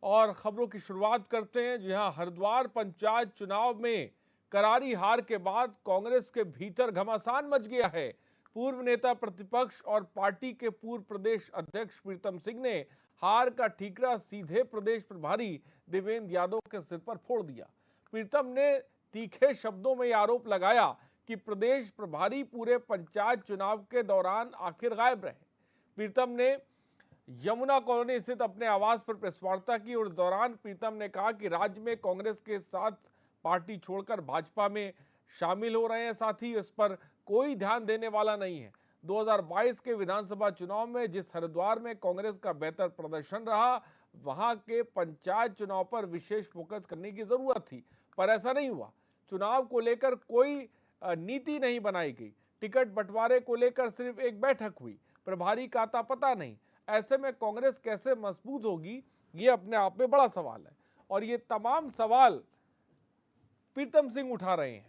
और खबरों की शुरुआत करते हैं। जी हाँ, हरिद्वार पंचायत चुनाव में करारी हार के बाद कांग्रेस के भीतर घमासान मच गया है। पूर्व नेता प्रतिपक्ष और पार्टी के पूर्व प्रदेश अध्यक्ष प्रीतम सिंह ने हार का ठीकरा सीधे प्रदेश प्रभारी देवेंद्र यादव के सिर पर फोड़ दिया। प्रीतम ने तीखे शब्दों में आरोप लगाया कि प्रदेश प्रभारी पूरे पंचायत चुनाव के दौरान आखिर गायब रहे। प्रीतम ने यमुना कॉलोनी स्थित अपने आवास पर प्रेस वार्ता की और इस दौरान प्रीतम ने कहा कि राज्य में कांग्रेस के साथ पार्टी छोड़कर भाजपा में शामिल हो रहे हैं साथी, इस पर कोई ध्यान देने वाला नहीं है। 2022 के विधानसभा चुनाव में जिस हरिद्वार में कांग्रेस का बेहतर प्रदर्शन रहा, वहां के पंचायत चुनाव पर विशेष फोकस करने की जरूरत थी, पर ऐसा नहीं हुआ। चुनाव को लेकर कोई नीति नहीं बनाई गई। टिकट बंटवारे को लेकर सिर्फ एक बैठक हुई, प्रभारी का आता पता नहीं। ऐसे में कांग्रेस कैसे मजबूत होगी, ये अपने आप में बड़ा सवाल है। और ये तमाम सवाल प्रीतम सिंह उठा रहे हैं।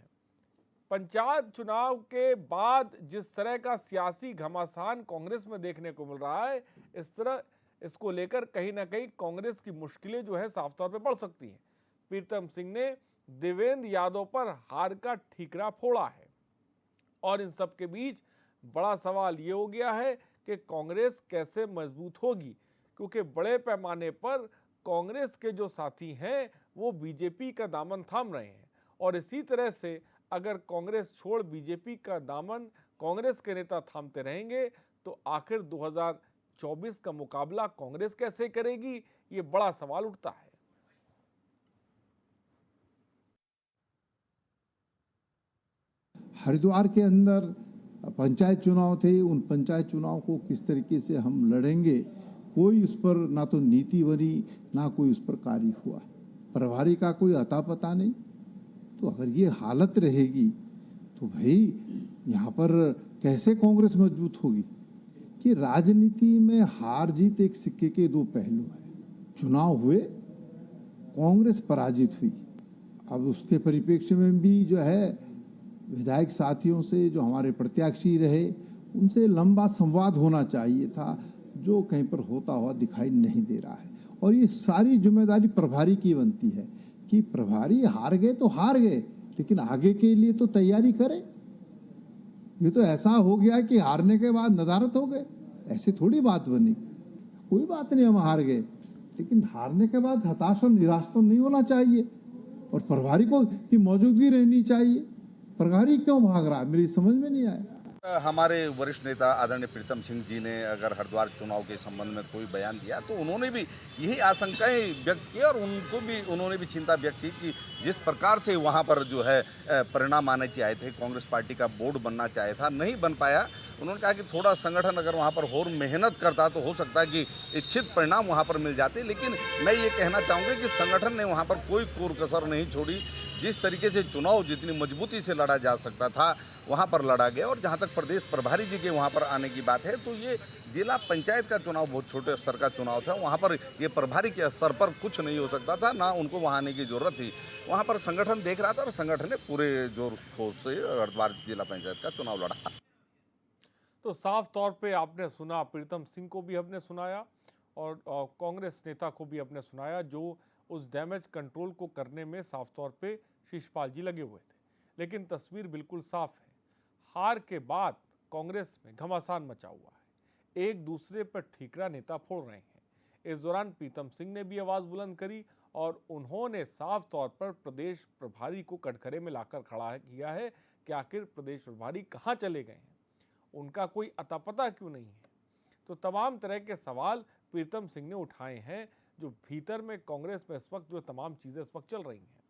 पंचायत चुनाव के बाद जिस तरह का सियासी घमासान कांग्रेस में देखने को मिल रहा है, इस तरह इसको लेकर कहीं ना कहीं कांग्रेस की मुश्किलें जो है साफ तौर पे बढ़ सकती हैं। प्रीतम सिंह ने देवेंद्र यादव पर हार का ठीकरा फोड़ा है और इन सब के बीच बड़ा सवाल ये हो गया है कि कांग्रेस कैसे मजबूत होगी, क्योंकि बड़े पैमाने पर कांग्रेस के जो साथी हैं वो बीजेपी का दामन थाम रहे हैं और इसी तरह से अगर कांग्रेस छोड़ बीजेपी का दामन कांग्रेस के नेता थामते रहेंगे तो आखिर 2024 का मुकाबला कांग्रेस कैसे करेगी, ये बड़ा सवाल उठता है। हरिद्वार के अंदर पंचायत चुनाव थे, उन पंचायत चुनाव को किस तरीके से हम लड़ेंगे, कोई उस पर ना तो नीति बनी, ना कोई उस पर कार्य हुआ। प्रभारी का कोई अता पता नहीं। तो अगर ये हालत रहेगी तो भाई यहाँ पर कैसे कांग्रेस मजबूत होगी? कि राजनीति में हार जीत एक सिक्के के दो पहलू है। चुनाव हुए, कांग्रेस पराजित हुई। अब उसके परिप्रेक्ष्य में भी जो है विधायक साथियों से, जो हमारे प्रत्याशी रहे, उनसे लंबा संवाद होना चाहिए था, जो कहीं पर होता हुआ दिखाई नहीं दे रहा है। और ये सारी जिम्मेदारी प्रभारी की बनती है कि प्रभारी हार गए तो हार गए, लेकिन आगे के लिए तो तैयारी करें। ये तो ऐसा हो गया कि हारने के बाद नदारत हो गए, ऐसे थोड़ी बात बनी। कोई बात नहीं, हम हार गए, लेकिन हारने के बाद हताश और निराश तो नहीं होना चाहिए और प्रभारी को की मौजूदगी रहनी चाहिए। प्रभारी क्यों भाग रहा है, मेरी समझ में नहीं आया। हमारे वरिष्ठ नेता आदरणीय प्रीतम सिंह जी ने अगर हरिद्वार चुनाव के संबंध में कोई बयान दिया तो उन्होंने भी यही आशंकाएं व्यक्त की और उन्होंने भी चिंता व्यक्त की कि जिस प्रकार से वहां पर जो है परिणाम आने चाहे थे, कांग्रेस पार्टी का बोर्ड बनना चाहे था, नहीं बन पाया। उन्होंने कहा कि थोड़ा संगठन अगर वहाँ पर और मेहनत करता तो हो सकता है कि इच्छित परिणाम वहाँ पर मिल जाते। लेकिन मैं ये कहना चाहूँगा कि संगठन ने वहाँ पर कोई कोर कसर नहीं छोड़ी। जिस तरीके से चुनाव जितनी मजबूती से लड़ा जा सकता था वहाँ पर लड़ा गया। और जहाँ तक प्रदेश प्रभारी जी के वहाँ पर आने की बात है तो ये जिला पंचायत का चुनाव बहुत छोटे स्तर का चुनाव था। वहाँ पर ये प्रभारी के स्तर पर कुछ नहीं हो सकता था, ना उनको वहाँ आने की ज़रूरत थी। वहाँ पर संगठन देख रहा था और संगठन ने पूरे जोर शोर से हरिद्वार जिला पंचायत का चुनाव लड़ा। तो साफ तौर पे आपने सुना, प्रीतम सिंह को भी हमने सुनाया और कांग्रेस नेता को भी हमने सुनाया, जो उस डैमेज कंट्रोल को करने में साफ तौर पे शिषपाल जी लगे हुए थे। लेकिन तस्वीर बिल्कुल साफ है। हार के बाद कांग्रेस में घमासान मचा हुआ है, एक दूसरे पर ठीकरा नेता फोड़ रहे हैं। इस दौरान प्रीतम सिंह ने भी आवाज बुलंद करी और उन्होंने साफ तौर पर प्रदेश प्रभारी को कटघरे में लाकर खड़ा किया है कि आखिर प्रदेश प्रभारी कहाँ चले गए हैं, उनका कोई अता पता क्यों नहीं है। तो तमाम तरह के सवाल प्रीतम सिंह ने उठाए हैं, जो भीतर में कांग्रेस में इस वक्त जो तमाम चीजें इस वक्त चल रही हैं।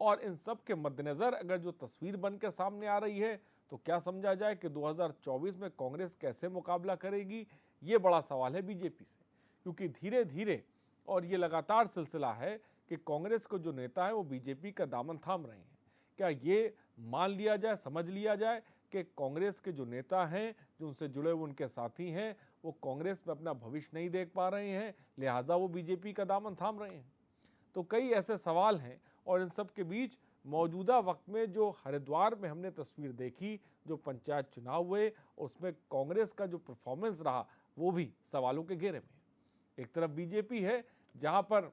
और इन सब के मद्देनजर अगर जो तस्वीर बनकर सामने आ रही है तो क्या समझा जाए कि 2024 में कांग्रेस कैसे मुकाबला करेगी, ये बड़ा सवाल है बीजेपी से। क्योंकि धीरे धीरे और ये लगातार सिलसिला है कि कांग्रेस को जो नेता है वो बीजेपी का दामन थाम रहे हैं। क्या ये मान लिया जाए, समझ लिया जाए कि कांग्रेस के जो नेता हैं, जो उनसे जुड़े हुए उनके साथी हैं, वो कांग्रेस में अपना भविष्य नहीं देख पा रहे हैं, लिहाजा वो बीजेपी का दामन थाम रहे हैं? तो कई ऐसे सवाल हैं। और इन सब के बीच मौजूदा वक्त में जो हरिद्वार में हमने तस्वीर देखी, जो पंचायत चुनाव हुए, उसमें कांग्रेस का जो परफॉर्मेंस रहा वो भी सवालों के घेरे में। एक तरफ बीजेपी है जहां पर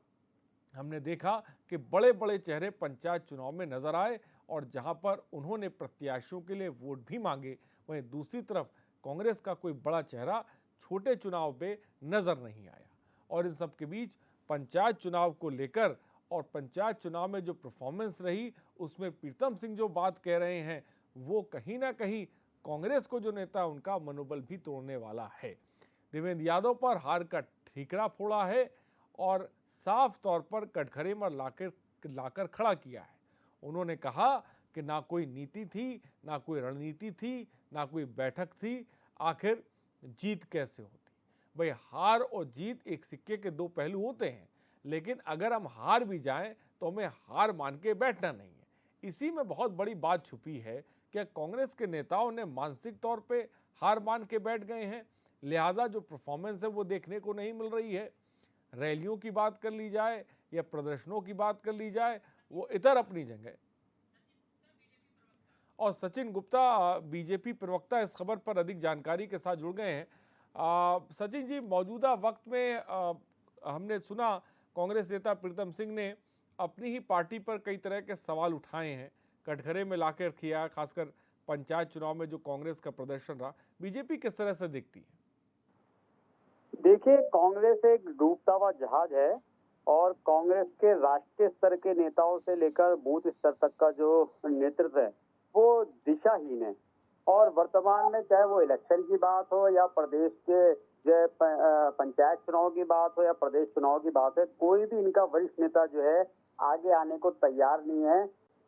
हमने देखा कि बड़े बड़े चेहरे पंचायत चुनाव में नजर आए और जहां पर उन्होंने प्रत्याशियों के लिए वोट भी मांगे, वहीं दूसरी तरफ कांग्रेस का कोई बड़ा चेहरा छोटे चुनाव में नजर नहीं आया। और इन सब के बीच पंचायत चुनाव को लेकर और पंचायत चुनाव में जो परफॉर्मेंस रही उसमें प्रीतम सिंह जो बात कह रहे हैं वो कहीं ना कहीं कांग्रेस को जो नेता उनका मनोबल भी तोड़ने वाला है। देवेंद्र यादव पर हार का ठीकरा फोड़ा है और साफ तौर पर कटघरे में लाकर खड़ा किया है। उन्होंने कहा कि ना कोई नीति थी, ना कोई रणनीति थी, ना कोई बैठक थी, आखिर जीत कैसे होती। भाई हार और जीत एक सिक्के के दो पहलू होते हैं, लेकिन अगर हम हार भी जाएं तो हमें हार मान के बैठना नहीं है। इसी में बहुत बड़ी बात छुपी है कि कांग्रेस के नेताओं ने मानसिक तौर पे हार मान के बैठ गए हैं, लिहाजा जो परफॉर्मेंस है वो देखने को नहीं मिल रही है। रैलियों की बात कर ली जाए या प्रदर्शनों की बात कर ली जाए, वो इतर अपनी जगह। और सचिन गुप्ता बीजेपी प्रवक्ता इस खबर पर अधिक जानकारी के साथ जुड़ गए हैं। सचिन जी, मौजूदा वक्त में हमने सुना कांग्रेस नेता प्रीतम सिंह ने अपनी ही पार्टी पर कई तरह के सवाल उठाए हैं, कटघरे में लाकर किया, खासकर पंचायत चुनाव में जो कांग्रेस का प्रदर्शन रहा। बीजेपी किस तरह से देखती है? देखिए, कांग्रेस एक डूबता हुआ जहाज है और कांग्रेस के राष्ट्रीय स्तर के नेताओं से लेकर बूथ स्तर तक का जो नेतृत्व है वो दिशाहीन है। और वर्तमान में चाहे वो इलेक्शन की बात हो या प्रदेश के जो पंचायत चुनाव की बात हो या प्रदेश चुनाव की बात है, कोई भी इनका वरिष्ठ नेता जो है आगे आने को तैयार नहीं है,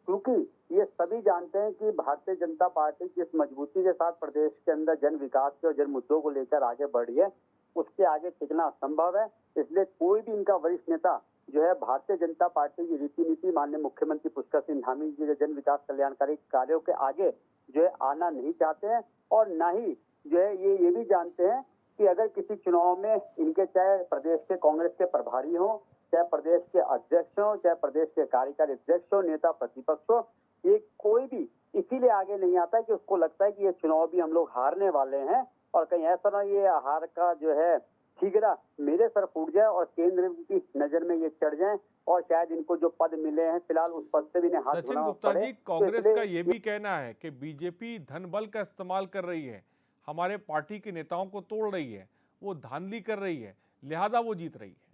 क्योंकि ये सभी जानते हैं कि भारतीय जनता पार्टी जिस मजबूती के साथ प्रदेश के अंदर जन विकास के और जन मुद्दों को लेकर आगे बढ़ी है, उसके आगे टिकना असंभव है। इसलिए कोई भी इनका वरिष्ठ नेता जो है भारतीय जनता पार्टी की रीति नीति, माननीय मुख्यमंत्री पुष्कर सिंह धामी जी के जन विकास कल्याणकारी कार्यों के आगे जो है आना नहीं चाहते हैं। और न ही जो है ये भी जानते हैं कि अगर किसी चुनाव में इनके चाहे प्रदेश के कांग्रेस के प्रभारी हो, चाहे प्रदेश के अध्यक्ष हो, चाहे प्रदेश के कार्यकारी अध्यक्ष हो, नेता प्रतिपक्ष हो, ये कोई भी इसीलिए आगे नहीं आता है कि उसको लगता है कि ये चुनाव भी हम लोग हारने वाले हैं और कहीं ऐसा ना ये हार का जो है ठीकरा मेरे सर फूट जाए और केंद्र की नजर में ये चढ़ जाए और शायद इनको जो पद मिले हैं फिलहाल उस पद से भी नहीं हाथ सचिन गुप्ता जी, कांग्रेस का ये भी कहना है कि बीजेपी धन बल का इस्तेमाल कर रही है, हमारे पार्टी के नेताओं को तोड़ रही है, वो धांधली कर रही है, लिहाजा वो जीत रही है।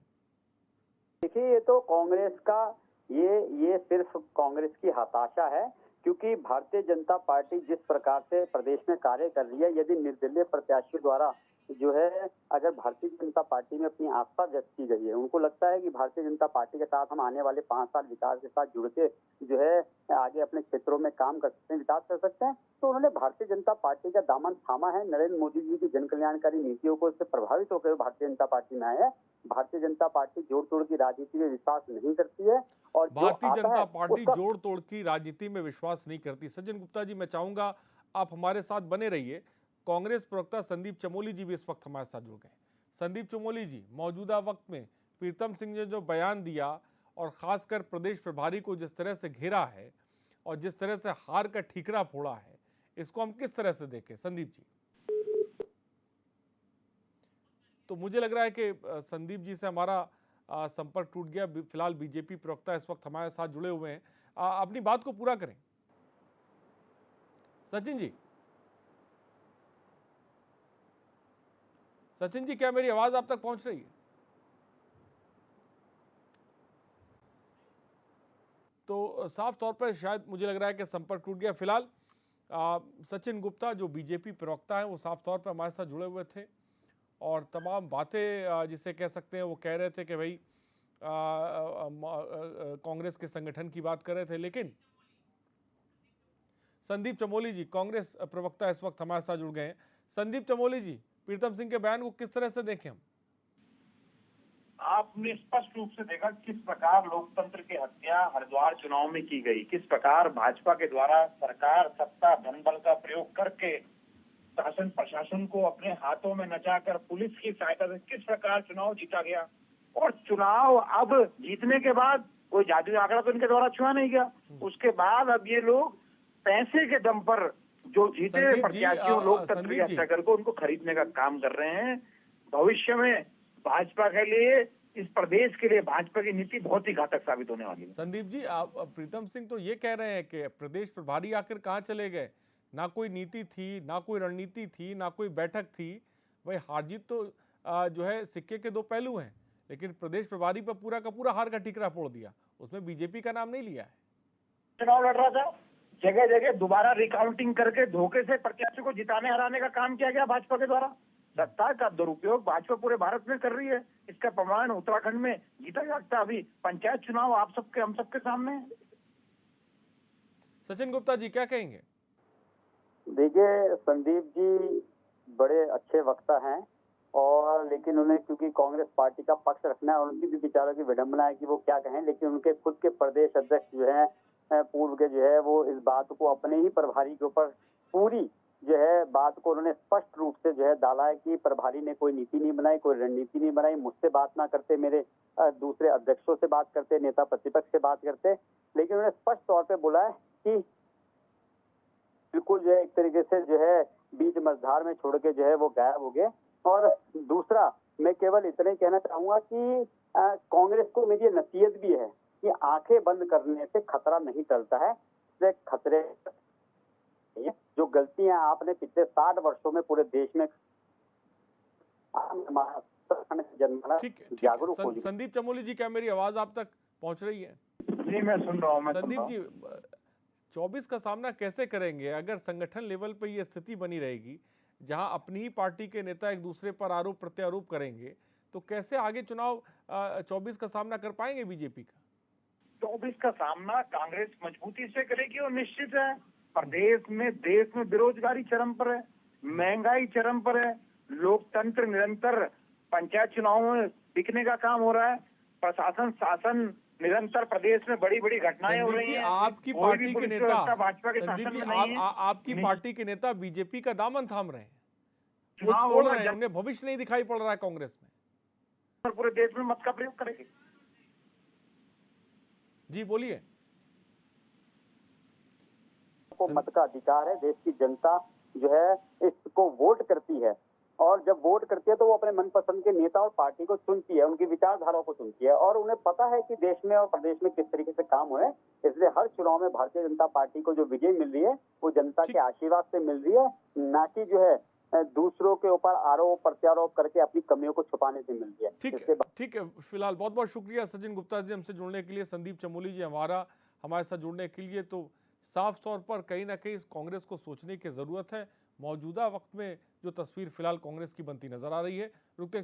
देखिए, ये तो कांग्रेस का ये सिर्फ कांग्रेस की हताशा है, क्योंकि भारतीय जनता पार्टी जिस प्रकार से प्रदेश में कार्य कर रही है, यदि निर्दलीय प्रत्याशियों द्वारा जो है अगर भारतीय जनता पार्टी में अपनी आस्था व्यक्त की गई है, उनको लगता है कि भारतीय जनता पार्टी के साथ हम आने वाले 5 साल विकास के साथ जुड़ के जो है आगे अपने क्षेत्रों में काम कर सकते हैं, विकास कर सकते हैं, तो उन्होंने भारतीय जनता पार्टी का दामन थामा है। नरेंद्र मोदी जी की जन कल्याणकारी नीतियों को इससे प्रभावित होकर भारतीय जनता पार्टी में आए हैं। भारतीय जनता पार्टी जोड़ तोड़ की राजनीति में विश्वास नहीं करती है और भारतीय जनता पार्टी जोड़ तोड़ की राजनीति में विश्वास नहीं करती। सचिन गुप्ता जी, मैं चाहूंगा आप हमारे साथ बने रहिए। कांग्रेस प्रवक्ता संदीप चमोली जी भी इस वक्त हमारे साथ जुड़ गए। संदीप चमोली जी, मौजूदा वक्त में प्रीतम सिंह ने जो बयान दिया और खासकर प्रदेश प्रभारी को जिस तरह से घेरा है और जिस तरह से हार का ठीकरा फोड़ा है, इसको हम किस तरह से देखें? संदीप जी, तो मुझे लग रहा है कि संदीप जी से हमारा संपर्क टूट गया। फिलहाल बीजेपी प्रवक्ता इस वक्त हमारे साथ जुड़े हुए हैं, अपनी बात को पूरा करें। सचिन जी, सचिन जी, क्या मेरी आवाज आप तक पहुंच रही है? तो साफ तौर पर शायद मुझे लग रहा है कि संपर्क टूट गया। फिलहाल सचिन गुप्ता जो बीजेपी प्रवक्ता है वो साफ तौर पर हमारे साथ जुड़े हुए थे और तमाम बातें जिसे कह सकते हैं वो कह रहे थे कि भाई कांग्रेस के संगठन की बात कर रहे थे। लेकिन संदीप चमोली जी, कांग्रेस प्रवक्ता, इस वक्त हमारे साथ जुड़ गए हैं। संदीप चमोली जी, प्रीतम सिंह के बयान को किस तरह से देखें हम? आपने स्पष्ट रूप से देखा किस प्रकार लोकतंत्र की हत्या हरिद्वार चुनाव में की गई, किस प्रकार भाजपा के द्वारा सरकार सत्ता धन बल का प्रयोग करके शासन प्रशासन को अपने हाथों में नचाकर पुलिस की सहायता से किस प्रकार चुनाव जीता गया। और चुनाव अब जीतने के बाद कोई जादुई आंकड़ा तो इनके द्वारा छुआ नहीं गया। उसके बाद अब ये लोग पैसे के दम पर जो जीते हुए प्रत्याशियों लोकतंत्र की हत्या करके उनको खरीदने का काम कर रहे हैं। भविष्य में भाजपा के लिए इस प्रदेश के लिए भाजपा की नीति बहुत ही घातक साबित होने वाली है। संदीप जी, आप प्रीतम सिंह तो ये कह रहे हैं कि प्रदेश प्रभारी आखिर कहाँ चले गए? ना कोई नीति थी, ना कोई रणनीति थी, ना कोई बैठक थी। भाई हार जीत तो जो है सिक्के के दो पहलू हैं, लेकिन प्रदेश प्रभारी पर पूरा का पूरा हार का ठीकरा फोड़ दिया, उसमें बीजेपी का नाम नहीं लिया है। चुनाव लड़ रहा था, जगह जगह दोबारा रिकाउंटिंग करके धोखे से प्रत्याशी को जिताने हराने का काम किया गया भाजपा के द्वारा। सत्ता का दुरुपयोग भाजपा पूरे भारत में कर रही है। इसका प्रमाण उत्तराखंड में जीता जागता अभी पंचायत चुनाव आप सबके हम सबके सामने है। सचिन गुप्ता जी क्या कहेंगे? देखिए संदीप जी बड़े अच्छे वक्ता हैं और लेकिन उन्हें क्योंकि कांग्रेस पार्टी का पक्ष रखना है और उनकी भी विचारों की विडंबना है कि वो क्या कहें, लेकिन उनके खुद के प्रदेश अध्यक्ष जो है पूर्व के जो है वो इस बात को अपने ही प्रभारी के ऊपर पूरी जो है बात को उन्होंने स्पष्ट रूप से जो है डाला है कि प्रभारी ने कोई नीति नहीं बनाई, कोई रणनीति नहीं बनाई, मुझसे बात ना करते, मेरे दूसरे अध्यक्षों से बात करते, नेता प्रतिपक्ष से बात करते, लेकिन उन्होंने स्पष्ट तौर पे बोला है कि बिल्कुल जो है एक तरीके से जो है बीच मझधार में छोड़ के जो है वो गायब हो गए। और दूसरा मैं केवल इतना ही कहना चाहूंगा कि कांग्रेस को मेरी नसीहत भी है कि आंखें बंद करने से खतरा नहीं टलता है। इससे खतरे जो गलतियां आपने पिछले 60 वर्षों में पूरे देश में ठीक है। जागरूक हो। संदीप चमोली जी, क्या मेरी आवाज आप तक पहुंच रही है? जी मैं सुन रहा हूँ। संदीप जी, 24 का सामना कैसे करेंगे अगर संगठन लेवल पर यह स्थिति बनी रहेगी जहां अपनी ही पार्टी के नेता एक दूसरे पर आरोप प्रत्यारोप करेंगे, तो कैसे आगे चुनाव 24 का सामना कर पाएंगे बीजेपी का? 24 का सामना कांग्रेस मजबूती से करेगी और निश्चित है प्रदेश में देश में बेरोजगारी चरम पर है, महंगाई चरम पर है, लोकतंत्र निरंतर पंचायत चुनावों में बिकने का काम हो रहा है, प्रशासन शासन निरंतर प्रदेश में बड़ी बड़ी घटनाएं हो रही हैं। आपकी पार्टी के नेता भाजपा के संदीप शासन जी, में नहीं है। आपकी पार्टी के नेता बीजेपी का दामन थाम रहे हैं, वो चुनाव छोड़ होगा, रहे हैं, उन्हें भविष्य नहीं दिखाई पड़ रहा है कांग्रेस में। पूरे देश में मत का प्रयोग करेगी। जी बोलिए। को मत का अधिकार है, देश की जनता जो है इसको वोट करती है और जब वोट करती है तो वो अपने मनपसंद के नेता और पार्टी को चुनती है, उनकी विचारधाराओं को चुनती है और उन्हें पता है कि देश में और प्रदेश में किस तरीके से काम हुए। इसलिए हर चुनाव में भारतीय जनता पार्टी को जो विजय मिल रही है वो जनता के आशीर्वाद से मिल रही है, ना कि जो है दूसरों के ऊपर आरोप प्रत्यारोप करके अपनी कमियों को छुपाने से मिल रही है। ठीक है। फिलहाल बहुत बहुत शुक्रिया सचिन गुप्ता जी हमसे जुड़ने के लिए, संदीप चमोली जी हमारे साथ जुड़ने के लिए। तो साफ तौर पर कहीं ना कहीं कांग्रेस को सोचने की जरूरत है। मौजूदा वक्त में जो तस्वीर फिलहाल कांग्रेस की बनती नजर आ रही है। रुकते